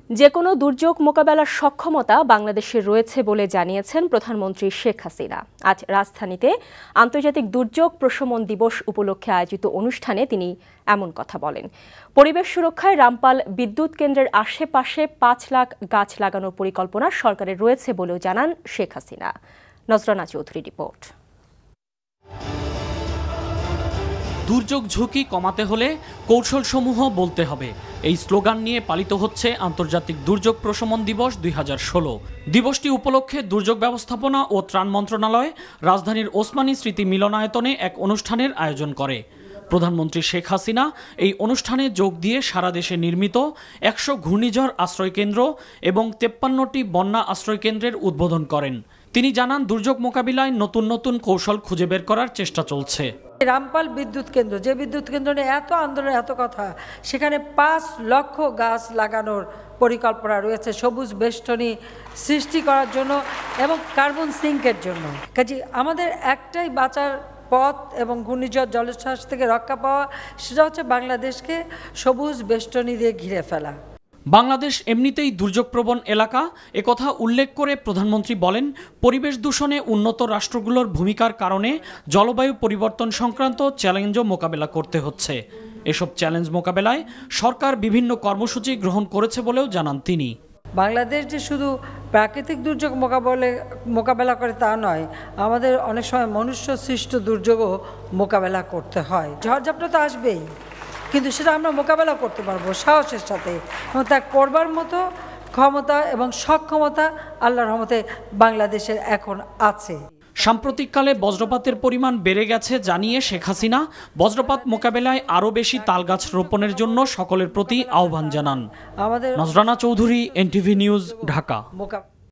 যে কোনো দুর্যোগ মোকাবেলার সক্ষমতা বাংলাদেশের রয়েছে বলে জানিয়েছেন প্রধানমন্ত্রী শেখ হাসিনা। আজ রাজধানীতে আন্তর্জাতিক দুর্যোগ প্রশমন দিবস উপলক্ষে আয়োজিত অনুষ্ঠানে তিনি এমন কথা বলেন। পরিবেশ সুরক্ষায় রামপাল বিদ্যুৎ কেন্দ্রের আশেপাশে ৫ লাখ গাছ লাগানোর পরিকল্পনা সরকারের রয়েছে বলেও জানান শেখ হাসিনা। নজরানা চৌধুরী রিপোর্ট। দুর্যোগ ঝুঁকি কমাতে হলে কৌশলসমূহ বলতে হবে, এই স্লোগান নিয়ে পালিত হচ্ছে আন্তর্জাতিক দুর্যোগ প্রশমন দিবস ২০১৬। দিবসটি উপলক্ষে দুর্যোগ ব্যবস্থাপনা ও ত্রাণ মন্ত্রণালয় রাজধানীর ওসমানী স্মৃতি মিলনায়তনে এক অনুষ্ঠানের আয়োজন করে। প্রধানমন্ত্রী শেখ হাসিনা এই অনুষ্ঠানে যোগ দিয়ে সারা দেশে নির্মিত ১০০ ঘূর্ণিঝড় আশ্রয়কেন্দ্র এবং ৫৩টি বন্যা আশ্রয়কেন্দ্রের উদ্বোধন করেন। তিনি জানান, দুর্যোগ মোকাবিলায় নতুন নতুন কৌশল খুঁজে বের করার চেষ্টা চলছে। রামপাল বিদ্যুৎ কেন্দ্র, যে বিদ্যুৎ কেন্দ্র নিয়ে এত আন্দোলন, এত কথা, সেখানে ৫ লক্ষ গাছ লাগানোর পরিকল্পনা রয়েছে সবুজ বেষ্টনী সৃষ্টি করার জন্য এবং কার্বন সিঙ্কের জন্য। কাজে আমাদের একটাই বাঁচার পথ এবং ঘূর্ণিঝড় জলোচ্ছ্বাস থেকে রক্ষা পাওয়া, সেটা হচ্ছে বাংলাদেশকে সবুজ বেষ্টনী দিয়ে ঘিরে ফেলা। বাংলাদেশ এমনিতেই দুর্যোগপ্রবণ এলাকা, একথা উল্লেখ করে প্রধানমন্ত্রী বলেন, পরিবেশ দূষণে উন্নত রাষ্ট্রগুলোর ভূমিকার কারণে জলবায়ু পরিবর্তন সংক্রান্ত চ্যালেঞ্জও মোকাবেলা করতে হচ্ছে। এসব চ্যালেঞ্জ মোকাবেলায় সরকার বিভিন্ন কর্মসূচি গ্রহণ করেছে বলেও জানান তিনি। বাংলাদেশ যে শুধু প্রাকৃতিক দুর্যোগ মোকাবেলা করে তা নয়, আমাদের অনেক সময় মনুষ্য সৃষ্ট দুর্যোগও মোকাবেলা করতে হয়। ঝড়ঝাপটা তো আসবেই, কিন্তু সেটা আমরা মোকাবেলা করতে পারবো সাহসের সাথে, এবং তা করবার মতো ক্ষমতা এবং সক্ষমতা আল্লাহর রহমতে বাংলাদেশের এখন আছে। সাম্প্রতিককালে বজ্রপাতের পরিমাণ বেড়ে গেছে জানিয়ে শেখ হাসিনা বজ্রপাত মোকাবেলায় আরও বেশি তালগাছ রোপণের জন্য সকলের প্রতি আহ্বান জানান। নজরানা চৌধুরী, NTV নিউজ, ঢাকা।